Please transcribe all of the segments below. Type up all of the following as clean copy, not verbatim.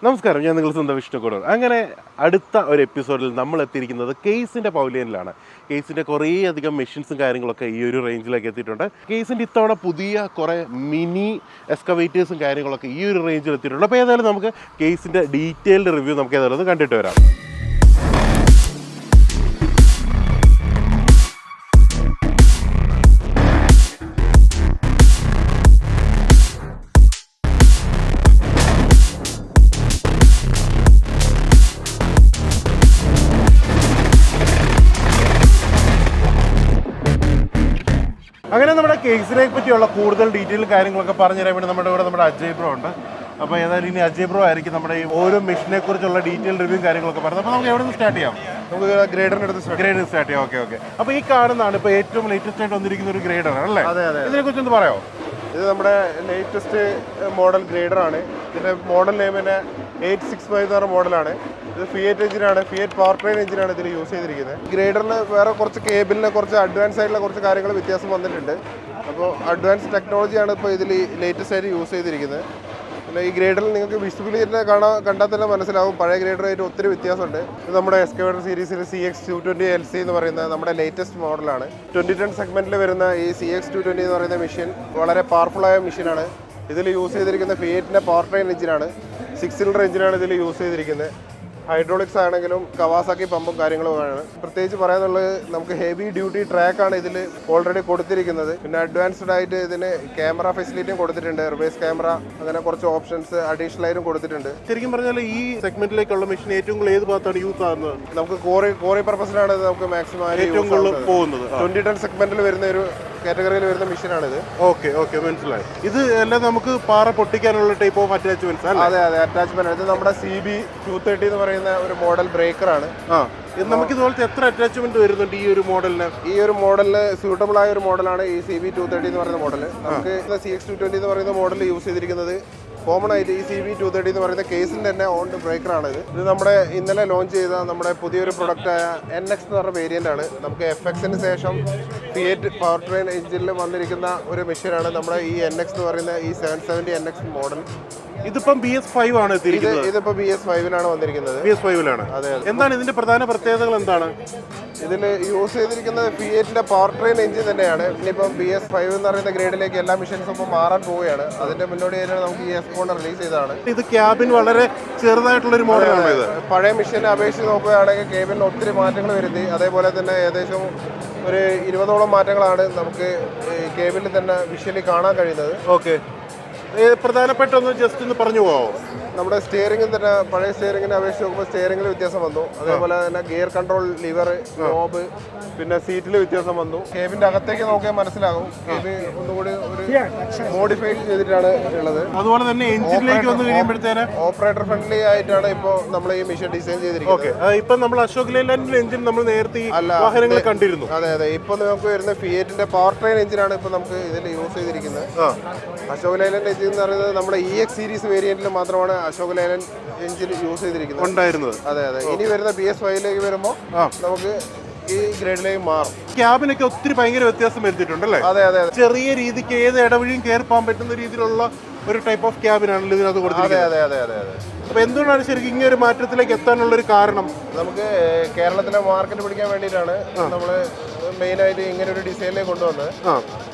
നമസ്കാരം, ഞാൻ നിങ്ങൾ സ്വന്തം വിഷ്ണുക്കോട്. അങ്ങനെ അടുത്ത ഒരു എപ്പിസോഡിൽ നമ്മൾ എത്തിയിരിക്കുന്നത് കേസിൻ്റെ പവലിയനിലാണ്. കേസിൻ്റെ കുറേ അധികം മെഷീൻസും കാര്യങ്ങളൊക്കെ ഈ ഒരു റേഞ്ചിലേക്ക് എത്തിയിട്ടുണ്ട്. കേസിൻ്റെ ഇത്തവണ പുതിയ കുറേ മിനി എക്സ്കവേറ്റേഴ്സും കാര്യങ്ങളൊക്കെ ഈ ഒരു റേഞ്ചിൽ എത്തിയിട്ടുണ്ട്. അപ്പോൾ ഏതായാലും നമുക്ക് കേസിൻ്റെ ഡീറ്റെയിൽഡ് റിവ്യൂ നമുക്ക് ഏതായാലും ഒന്ന് കണ്ടിട്ട് വരാം. അങ്ങനെ നമ്മുടെ കേസിനെ പറ്റിയുള്ള കൂടുതൽ ഡീറ്റെയിൽ കാര്യങ്ങളൊക്കെ പറഞ്ഞു തരാൻ വേണ്ടി നമ്മുടെ അജയ് ബ്രോ ഉണ്ട്. അപ്പോൾ ഏതായാലും ഇനി അജയ് ബ്രോ ആയിരിക്കും നമ്മുടെ ഈ ഓരോ മെഷീനെ കുറിച്ചുള്ള ഡീറ്റെയിൽ റിവ്യൂ കാര്യങ്ങളൊക്കെ പറയുന്നത്. അപ്പോൾ നമുക്ക് എവിടെ നിന്ന് സ്റ്റാർട്ട് ചെയ്യാം? നമുക്ക് ഗ്രേഡറിൻ്റെ അടുത്ത് സ്റ്റാർട്ട് ചെയ്യാം. ഓക്കെ. അപ്പോൾ ഈ കാണുന്നതാണ് ഇപ്പോൾ ഏറ്റവും ലേറ്റസ്റ്റ് ആയിട്ട് വന്നിരിക്കുന്ന ഒരു ഗ്രേഡർ അല്ലേ? അതെ. ഇതിനെക്കുറിച്ച് ഒന്ന് പറയാമോ? ഇത് നമ്മുടെ ലേറ്റസ്റ്റ് മോഡൽ ഗ്രേഡറാണ്. ഇതിൻ്റെ മോഡൽ നെയിം തന്നെ 865 എന്ന് പറഞ്ഞ മോഡലാണ്. ഇത് ഫിയറ്റ് എഞ്ചിനാണ്, ഫിയറ്റ് പവർ ട്രെയിൻ എഞ്ചിനാണ് ഇതിൽ യൂസ് ചെയ്തിരിക്കുന്നത്. ഗ്രേഡറിന് വേറെ കുറച്ച് കേബിളിന് കുറച്ച് അഡ്വാൻസ് ആയിട്ടുള്ള കുറച്ച് കാര്യങ്ങൾ വ്യത്യാസം വന്നിട്ടുണ്ട്. അപ്പോൾ അഡ്വാൻസ് ടെക്നോളജിയാണ് ഇപ്പോൾ ഇതിൽ ലേറ്റസ്റ്റ് ആയിട്ട് യൂസ് ചെയ്തിരിക്കുന്നത്. പിന്നെ ഈ ഗ്രേഡറിൽ നിങ്ങൾക്ക് വിസിബിലിറ്റി കണ്ടാൽ തന്നെ മനസ്സിലാവും പഴയ ഗ്രേഡറായിട്ട് ഒത്തിരി വ്യത്യാസമുണ്ട്. ഇത് നമ്മുടെ എക്സ്കവേറ്റർ സീരീസിൽ CX220 LC എന്ന് പറയുന്ന നമ്മുടെ ലേറ്റസ്റ്റ് മോഡലാണ്. 2010 സെഗ്മെൻറ്റിൽ വരുന്ന ഈ CX220 എന്ന് പറയുന്ന മെഷീൻ വളരെ പവർഫുള്ളായ മെഷീനാണ്. ഇതിൽ യൂസ് ചെയ്തിരിക്കുന്ന ഫിയറ്റിൻ്റെ പവർ ട്രെയിൻ എഞ്ചിനാണ്. 6 സിലിണ്ടർ എഞ്ചിനാണ് ഇതിൽ യൂസ് ചെയ്തിരിക്കുന്നത്. ഹൈഡ്രോളിക്സ് ആണെങ്കിലും കവാസാക്കി പമ്പും കാര്യങ്ങളുമാണ്. പ്രത്യേകിച്ച് പറയാനുള്ളത് നമുക്ക് ഹെവി ഡ്യൂട്ടി ട്രാക്കാണ് ഇതിൽ ഓൾറെഡി കൊടുത്തിരിക്കുന്നത്. പിന്നെ അഡ്വാൻസ്ഡ് ആയിട്ട് ഇതിന് ക്യാമറ ഫെസിലിറ്റിയും കൊടുത്തിട്ടുണ്ട്. റിവേഴ്സ് ക്യാമറ അങ്ങനെ കുറച്ച് ഓപ്ഷൻസ് അഡീഷണൽ ആയിട്ടും കൊടുത്തിട്ടുണ്ട്. ശരിക്കും പറഞ്ഞാൽ ഈ സെഗ്മെന്റിലേക്കുള്ള മെഷീൻ ഏറ്റവും കൂടുതൽ ഏത് ഭാഗത്താണ് യൂസ് ആകുന്നത്? നമുക്ക് കോറി പർപ്പസിനാണ് നമുക്ക് മാക്സിമം ഏറ്റവും കൂടുതൽ പോകുന്നത്. 2010 സെഗ്മെന്റിൽ വരുന്ന ഒരു കാറ്റഗറിയിൽ വരുന്ന മെഷീനാണിത്. ഓക്കെ മനസ്സിലായി. ഇത് എല്ലാം നമുക്ക് പാറ പൊട്ടിക്കാനുള്ള ടൈപ്പ് ഓഫ് അറ്റാച്ച്മെന്റ്സ് അല്ലേ? അതെ അറ്റാച്ച്മെന്റ്. ഇത് നമ്മുടെ CB230 എന്ന് പറയുന്ന ഒരു മോഡൽ ബ്രേക്കറാണ്. നമുക്ക് ഇതുപോലത്തെ എത്ര അറ്റാച്ച്മെന്റ് വരുന്നുണ്ട് ഈ ഒരു മോഡലിന്? ഈ ഒരു മോഡലിന് സൂട്ടബിൾ ആയ ഒരു മോഡലാണ് ഈ CB230 എന്ന് പറയുന്ന മോഡൽ. നമുക്ക് CX220 എന്ന് പറയുന്ന മോഡൽ യൂസ് ചെയ്തിരിക്കുന്നത് കോമൺ ആയിട്ട് ഈ CB230 എന്ന് പറയുന്ന കേസിൻ്റെ തന്നെ ഓൺ ബ്രേക്കറാണ്. ഇത് നമ്മുടെ ഇന്നലെ ലോഞ്ച് ചെയ്ത നമ്മുടെ പുതിയൊരു പ്രൊഡക്റ്റായ NX എന്ന് പറഞ്ഞ വേരിയൻ്റ് ആണ്. നമുക്ക് FXന് ശേഷം ഫിയറ്റ് പവർ ട്രെയിൻ എഞ്ചിനിൽ വന്നിരിക്കുന്ന ഒരു മെഷീനാണ് നമ്മുടെ ഈ NX എന്ന് പറയുന്ന ഈ 770 NX മോഡൽ. ഇതിപ്പം BS5 ആണ്. ഇതിപ്പോ BS5ലാണ് വന്നിരിക്കുന്നത്. BS5ലാണ്. അതെ. എന്താണ് ഇതിന്റെ പ്രധാന പ്രത്യേകതകൾ? എന്താണ് ഇതിൽ യൂസ് ചെയ്തിരിക്കുന്നത്? ഫിയറ്റിന്റെ പവർ ട്രെയിൻ എഞ്ചിൻ തന്നെയാണ്. ഇനിയിപ്പം BS5 എന്ന് പറയുന്ന ഗ്രേഡിലേക്ക് എല്ലാ മെഷീൻസും ഇപ്പോൾ മാറാൻ പോവുകയാണ്. അതിന്റെ മുന്നോടിയായിട്ടാണ് നമുക്ക് ഈ S1 റിലീസ് ചെയ്തതാണ്. ഇത് ക്യാബിൻ വളരെ ചെറുതായിട്ടുള്ള ഒരു മോഡലാണ്. ഇത് പഴയ മെഷീനെ അപേക്ഷിച്ച് നോക്കുകയാണെങ്കിൽ കേബിനിൽ ഒത്തിരി മാറ്റങ്ങൾ വരുത്തി. അതേപോലെ തന്നെ ഏകദേശം ഒരു 20ഓളം മാറ്റങ്ങളാണ് നമുക്ക് കേബിനിൽ തന്നെ വിഷ്വലി കാണാൻ കഴിയുന്നത്. ഓക്കെ, പ്രധാനപ്പെട്ട ഒന്ന് ജസ്റ്റ് ഒന്ന് പറഞ്ഞു പോകാമോ? നമ്മുടെ സ്റ്റിയറിംഗിൽ തന്നെ പഴയ സ്റ്റിയറിംഗിനെ അപേക്ഷിച്ച് നോക്കുമ്പോൾ സ്റ്റിയറിംഗിൽ വ്യത്യാസം വന്നു. അതേപോലെ തന്നെ ഗിയർ കൺട്രോൾ, ലിവർ, നോബ്, പിന്നെ സീറ്റിൽ വ്യത്യാസം വന്നു. കേബിന്റെ അകത്തേക്ക് നോക്കിയാൽ മനസ്സിലാകും കേബിൻ ഒന്നുകൂടി ഒരു മോഡിഫൈ ചെയ്തിട്ടാണ് ഉള്ളത്. അതുപോലെ തന്നെ എഞ്ചിനിലേക്ക് വന്നു കഴിയുമ്പോഴത്തേന് ഓപ്പറേറ്റർ ഫ്രണ്ട്ലി ആയിട്ടാണ് ഇപ്പോൾ നമ്മൾ ഈ മെഷീൻ ഡിസൈൻ ചെയ്തിരിക്കുന്നത്. ഇപ്പൊ നമ്മൾ അശോക് ലേലാൻഡിന്റെ എഞ്ചിൻ നമ്മൾ നേരത്തെ വാഹനങ്ങൾ കണ്ടിരുന്നു. അതെ. ഇപ്പൊ നമുക്ക് വരുന്ന ഫിയറ്റിന്റെ പവർ ട്രെയിൻ എഞ്ചിനാണ് ഇപ്പൊ നമുക്ക് ഇതിൽ യൂസ് ചെയ്തിരിക്കുന്നത്. അശോക് ലേലാൻഡ് എഞ്ചിൻ എന്ന് പറയുന്നത് നമ്മുടെ EX സീരീസ് വേരിയന്റിൽ മാത്രമാണ് അശോക് ലേലാൻഡ് എഞ്ചിൻ യൂസ് ചെയ്തിരിക്കുന്നത്. അതെ. ഇനി വരുന്ന BS5ലേക്ക് വരുമ്പോൾ നമുക്ക് ഈ ഗ്രേഡിലേക്ക് മാറും. ക്യാബിനൊക്കെ ഒത്തിരി ഭയങ്കര വ്യത്യാസം വരുത്തിയിട്ടുണ്ടല്ലേ? അതെ. ചെറിയ രീതിക്ക് ഏത് ഇടവഴിയും കയറി പോകാൻ പറ്റുന്ന രീതിയിലുള്ള ഒരു ടൈപ്പ് ഓഫ് ക്യാബിനാണല്ലോ ഇതിനകത്ത് കൊടുത്തിരിക്കുന്നത്. അതെ. അപ്പൊ എന്തുകൊണ്ടാണ് ശരിക്കും ഇങ്ങനെ ഒരു മാറ്റത്തിലേക്ക് എത്താനുള്ള ഒരു കാരണം? നമുക്ക് കേരളത്തിലെ മാർക്കറ്റ് പിടിക്കാൻ വേണ്ടിയിട്ടാണ് നമ്മൾ മെയിനായിട്ട് ഇങ്ങനെ ഒരു ഡിസൈനിലേക്ക് കൊണ്ടുവന്നത്.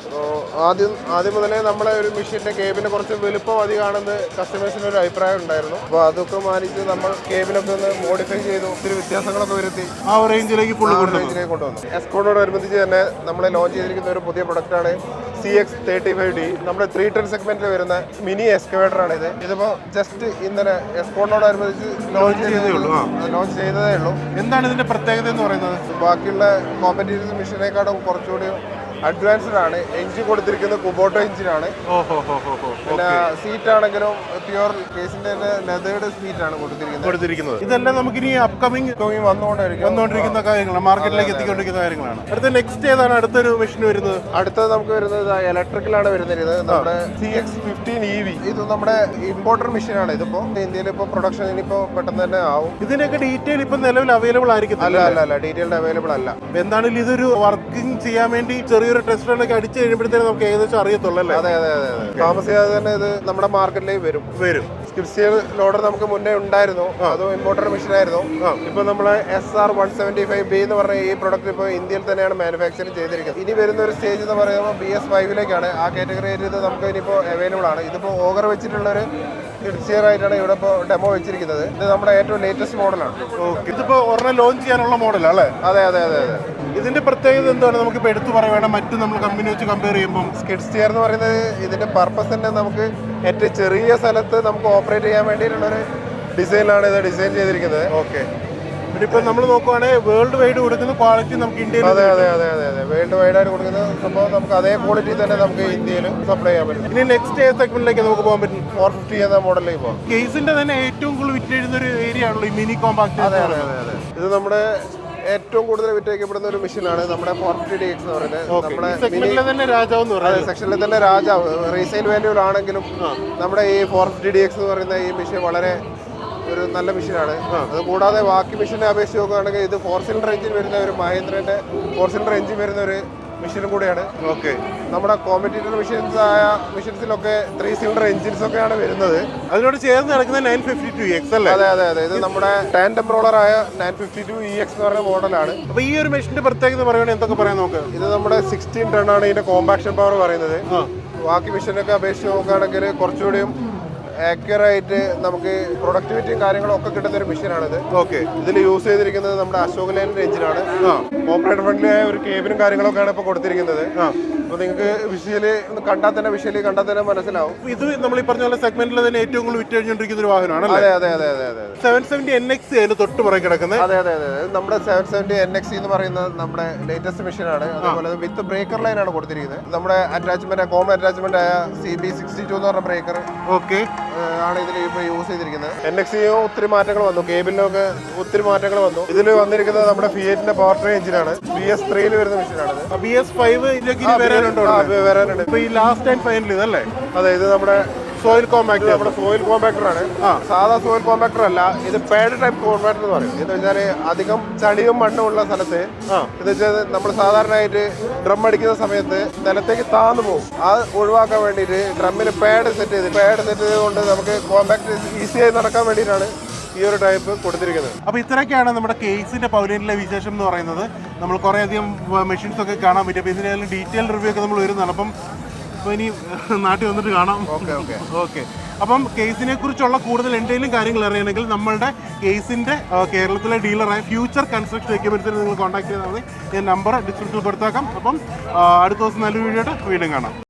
ആദ്യം മുതലേ നമ്മളെ ഒരു മെഷീന്റെ കേബിന് കുറച്ച് വലുപ്പം അധികമാണെന്ന് കസ്റ്റമേഴ്സിന് ഒരു അഭിപ്രായം ഉണ്ടായിരുന്നു. അപ്പോൾ അതൊക്കെ മാനിച്ച് നമ്മൾ കേബിനൊക്കെ ഒന്ന് മോഡിഫൈ ചെയ്തു, ഒത്തിരി വ്യത്യാസങ്ങളൊക്കെ വരുത്തി ആ റേഞ്ചിലേക്ക് കൊണ്ടുവന്നു. എസ്കോർട്ടോടനുബന്ധിച്ച് തന്നെ നമ്മൾ ലോഞ്ച് ചെയ്തിരിക്കുന്ന ഒരു പുതിയ പ്രൊഡക്റ്റാണ് CX35D. നമ്മുടെ 310 സെഗ്മെന്റിൽ വരുന്ന മിനി എക്സ്കവേറ്റർ ആണ് ഇത്. ഇതിപ്പോ ജസ്റ്റ് ഇന്നലെ എസ്കോർട്ടോടനുബന്ധിച്ച് ലോഞ്ച് ചെയ്തതേ ഉള്ളൂ. എന്താണ് ഇതിന്റെ പ്രത്യേകത എന്ന് പറയുന്നത്? ബാക്കിയുള്ള കോമ്പറ്റീറ്റീവ് മെഷീനേക്കാളും കുറച്ചുകൂടി അഡ്വാൻസ്ഡ് ആണ്. എഞ്ചിൻ കൊടുത്തിരിക്കുന്നത് കുബോട്ടോ എഞ്ചിനാണ്. പിന്നെ സീറ്റ് ആണെങ്കിലും പ്യുവർ കേസിന്റെ തന്നെ ലെതേർഡ് സീറ്റാണ് കൊടുത്തിരിക്കുന്നത്. ഇതെല്ലാം നമുക്ക് ഇനി അപ്കമിങ് വന്നുകൊണ്ടിരിക്കുന്ന കാര്യങ്ങളാണ്, മാർക്കറ്റിലേക്ക് എത്തിക്കൊണ്ടിരിക്കുന്ന കാര്യങ്ങളാണ്. അടുത്ത നെക്സ്റ്റ് ഏതാണ് അടുത്തൊരു മെഷീൻ വരുന്നത്? അടുത്തത് നമുക്ക് വരുന്നത് ഇലക്ട്രിക്കലാണ് വരുന്നത്. നമ്മുടെ CX15 EV. ഇത് നമ്മുടെ ഇമ്പോർട്ടർ മെഷീനാണ്. ഇതിപ്പോ ഇന്ത്യയിൽ ഇപ്പൊ പ്രൊഡക്ഷൻ ഇനിയിപ്പോ പെട്ടെന്ന് തന്നെ ആവും. ഇതിനൊക്കെ ഡീറ്റെയിൽ ഇപ്പൊ നിലവിൽ അവൈലബിൾ ആയിരിക്കും? അല്ല ഡീറ്റെയിൽഡ് അവൈലബിൾ അല്ല. എന്താണെങ്കിലും ഇതൊരു വർക്കിംഗ് ചെയ്യാൻ വേണ്ടി ചെറിയൊരു ടെസ്റ്റ് റണ്ണൊക്കെ അടിച്ചു കഴിയുമ്പോഴത്തേനും നമുക്ക് ഏകദേശം അറിയത്തുള്ളൂ അല്ലേ? അതെ. താമസിയാതെ തന്നെ ഇത് നമ്മുടെ മാർക്കറ്റിലേക്ക് വരും. സ്കിഡ് സ്റ്റിയർ ലോഡർ നമുക്ക് മുന്നേ ഉണ്ടായിരുന്നു, അതും ഇമ്പോർട്ടഡ് മെഷീൻ ആയിരുന്നു. ഇപ്പൊ നമ്മൾ SR175B എന്ന് പറഞ്ഞ ഈ പ്രൊഡക്റ്റ് ഇപ്പോൾ ഇന്ത്യയിൽ തന്നെയാണ് മാനുഫാക്ചറിങ് ചെയ്തിരിക്കുന്നത്. ഇനി വരുന്ന ഒരു സ്റ്റേജ് എന്ന് പറയുമ്പോൾ BS5 ആ കാറ്റഗറി ഇത് നമുക്ക് ഇനിയിപ്പോൾ അവൈലബിൾ ആണ്. ഇതിപ്പോൾ ഓഗർ വെച്ചിട്ടുള്ള ഒരു സ്കിഡ് സ്റ്റിയർ ആയിട്ടാണ് ഇവിടെ ഇപ്പോൾ ഡെമോ വെച്ചിരിക്കുന്നത്. ഇത് നമ്മുടെ ഏറ്റവും ലേറ്റസ്റ്റ് മോഡലാണ്. ഇതിപ്പോ ഒരെണ്ണം ലോഞ്ച് ചെയ്യാനുള്ള മോഡലാണ് അല്ലേ? അതെ അതെ അതെ അതെ. ഇതിന്റെ പ്രത്യേകത എന്താണ് നമുക്കിപ്പോൾ എടുത്തു പറയുകയാണ് മറ്റു നമ്മൾ കമ്പനി വെച്ച് കമ്പയർ ചെയ്യുമ്പോൾ? സ്കിഡ് സ്റ്റിയർ എന്ന് പറയുന്നത് ഇതിന്റെ പർപ്പസ് തന്നെ നമുക്ക് ഏറ്റവും ചെറിയ സ്ഥലത്ത് നമുക്ക് ഓപ്പറേറ്റ് ചെയ്യാൻ വേണ്ടിയിട്ടുള്ളൊരു ഡിസൈനിലാണ് ഇത് ഡിസൈൻ ചെയ്തിരിക്കുന്നത്. ഓക്കെ, ഇപ്പൊ നമ്മൾ നോക്കുവാണെങ്കിൽ വേൾഡ് വൈഡ് കൊടുക്കുന്ന ക്വാളിറ്റി നമുക്ക് ഇന്ത്യയിൽ അതെ അതെ അതെ അതെ അതെ വേൾഡ് വൈഡ് ആയിട്ട് കൊടുക്കുന്ന സംഭവം നമുക്ക് അതേ ക്വാളിറ്റി തന്നെ നമുക്ക് ഇന്ത്യയിൽ സപ്ലൈ ചെയ്യാൻ പറ്റും. ഇനി നെക്സ്റ്റ് സെഗ്മെന്റിലേക്ക് നമുക്ക് പോകാൻ പറ്റും. 450 എന്ന മോഡലിലേക്ക് പോകാം. കേസിന്റെ തന്നെ ഏറ്റവും കൂടുതൽ വിറ്റെഴുതുന്ന ഒരു ഏരിയ ആണല്ലോ ഈ മിനി കോമ്പാക്ട്. അതെ അതെ അതെ അതെ. ഇത് നമ്മുടെ ഏറ്റവും കൂടുതൽ വിറ്റഴിക്കപ്പെടുന്ന ഒരു മെഷീനാണ് നമ്മുടെ 450DX എന്ന് പറയുന്നത്. നമ്മുടെ സെഗ്മെന്റിലെ തന്നെ രാജാവ് എന്ന് പറയുന്നത്. സെക്ഷനിൽ തന്നെ രാജാവ്. റീസെയിൽ വാല്യൂലാണെങ്കിലും നമ്മുടെ ഈ 450DX എന്ന് പറയുന്ന ഈ മെഷീൻ വളരെ ഒരു നല്ല മെഷീനാണ്. അത് കൂടാതെ ബാക്കി മെഷീനെ അപേക്ഷിച്ച് നോക്കുകയാണെങ്കിൽ ഇത് 4 സിലിണ്ടർ എഞ്ചിൻ വരുന്ന ഒരു മഹീന്ദ്രന്റെ 4 സിലിണ്ടർ എഞ്ചിൻ വരുന്ന ഒരു മെഷീനും കൂടിയാണ്. ഓക്കെ, നമ്മുടെ കോമ്പറ്റീറ്റർ മെഷീൻസിലൊക്കെ 3 സിലിണ്ടർ എഞ്ചിൻസ് ഒക്കെയാണ് വരുന്നത്. അതിനോട് ചേർന്ന് നടക്കുന്ന 952EX അല്ലേ? അതെ അതെ അതെ. ഇത് നമ്മുടെ ടാൻഡം റോളറായ 952EX എന്ന് പറയുന്ന മോഡലാണ്. അപ്പൊ ഈ ഒരു മെഷീന്റെ പ്രത്യേകത പറയുകയാണെങ്കിൽ എന്തൊക്കെ പറയാൻ നോക്ക്? ഇത് നമ്മുടെ 16 ടൺ ആണ് ഇതിന്റെ കോമ്പാക്ഷൻ പവർ പറയുന്നത്. ബാക്കി മെഷീനൊക്കെ അപേക്ഷിച്ച് നോക്കുകയാണെങ്കിൽ കുറച്ചുകൂടിയും ആക്യുറേറ്റ് നമുക്ക് പ്രൊഡക്ടിവിറ്റിയും കാര്യങ്ങളും ഒക്കെ കിട്ടുന്ന ഒരു മെഷീനാണിത്. ഓക്കെ, ഇതിൽ യൂസ് ചെയ്തിരിക്കുന്നത് നമ്മുടെ അശോക് ലേലൻ്റെ എഞ്ചിനാണ്. ഓപ്പറേറ്റർ ഫ്രണ്ട്ലി ആയ ഒരു കേബിനും കാര്യങ്ങളൊക്കെയാണ് ഇപ്പോൾ കൊടുത്തിരിക്കുന്നത്. അപ്പോൾ നിങ്ങൾക്ക് വിഷ്വലി കണ്ടാൽ തന്നെ മനസ്സിലാവും. ഇത് നമ്മൾ ഈ പറഞ്ഞ പോലെ സെഗ്മെന്റിൽ തന്നെ ഏറ്റവും കൂടുതൽ വിറ്റഴിഞ്ഞുകൊണ്ടിരിക്കുന്ന ഒരു വാഹനമാണ്. അതെ അതെ അതെ അതെ അതെ. 770 NX അതിന് തൊട്ട് പുറകെ കിടക്കുന്നത്. അതെ അതെ അതെ. നമ്മുടെ 770 NX എന്ന് പറയുന്നത് നമ്മുടെ ലേറ്റസ്റ്റ് മെഷീനാണ്. അതുപോലെ വിത്ത് ബ്രേക്കർ ലൈനാണ് കൊടുത്തിരിക്കുന്നത്. നമ്മുടെ അറ്റാച്ച്മെന്റ് കോമൺ അറ്റാച്ച്മെന്റ് ആയ CB62 എന്ന് പറഞ്ഞ ബ്രേക്കർ ഓക്കെ ആണ് ഇതിൽ ഇപ്പോൾ യൂസ് ചെയ്തിരിക്കുന്നത്. NX ഒത്തിരി മാറ്റങ്ങൾ വന്നു, കേബിളിനൊക്കെ ഒത്തിരി മാറ്റങ്ങൾ വന്നു. ഇതിൽ വന്നിരിക്കുന്നത് നമ്മുടെ ഫിയറ്റിന്റെ പവർ ട്രെയിൻ എഞ്ചിനാണ്. BS3 വരുന്ന മെഷീനാണ്. BS5 വരാനുണ്ട്. ഈ ലാസ്റ്റ് ആൻഡ് ഫൈനൽ ഇതല്ലേ? അതെ, ഇത് നമ്മുടെ സോയിൽ കോമ്പാക്ടർ. നമ്മുടെ സോയിൽ കോമ്പാക്ടർ ആണ്. സാധാ സോയിൽ കോമ്പാക്ടർ അല്ല, ഇത് പാഡ് ടൈപ്പ് കോമ്പാക്ടർ എന്ന് പറയും. എന്ന് വെച്ചാൽ അധികം ചളിയും മണ്ണും ഉള്ള സ്ഥലത്ത് എന്ന് വെച്ചാൽ നമ്മൾ സാധാരണയായിട്ട് ഡ്രം അടിക്കുന്ന സമയത്ത് നിലത്തേക്ക് താന്നു പോകും. അത് ഒഴിവാക്കാൻ വേണ്ടിയിട്ട് ഡ്രമ്മിൽ പാഡ് സെറ്റ് ചെയ്തുകൊണ്ട് നമുക്ക് കോമ്പാക്ട് ഈസിയായി നടക്കാൻ വേണ്ടിയിട്ടാണ് ഈ ഒരു ടൈപ്പ് കൊടുത്തിരിക്കുന്നത്. അപ്പോൾ ഇത്രയൊക്കെയാണ് നമ്മുടെ കേസിന്റെ പവലിയനിലെ വിശേഷം എന്ന് പറയുന്നത്. നമ്മൾ കുറേ അധികം മെഷീൻസ് ഒക്കെ കാണാൻ പറ്റും. അപ്പോൾ ഇതിനെല്ലാം ഡീറ്റെയിൽ റിവ്യൂ ഒക്കെ നമ്മൾ വരുന്നതാണ്. അപ്പോൾ ഇനി നാട്ടിൽ വന്നിട്ട് കാണാം. ഓക്കെ. അപ്പം കേസിനെ കുറിച്ചുള്ള കൂടുതൽ എന്തെങ്കിലും കാര്യങ്ങൾ അറിയണമെങ്കിൽ നമ്മളുടെ കേസിന്റെ കേരളത്തിലെ ഡീലറായ ഫ്യൂച്ചർ കൺസ്ട്രക്ഷൻ എക്യുപ്മെന്റ്സിൽ നിങ്ങൾ കോൺടാക്ട് ചെയ്താൽ മതി. ഞാൻ നമ്പർ ഡിസ്ക്രിപ്ഷനിൽ കൊടുത്തേക്കാം. അപ്പം അടുത്ത ദിവസം നല്ലൊരു വീഡിയോ ആയിട്ട് വീണ്ടും കാണാം.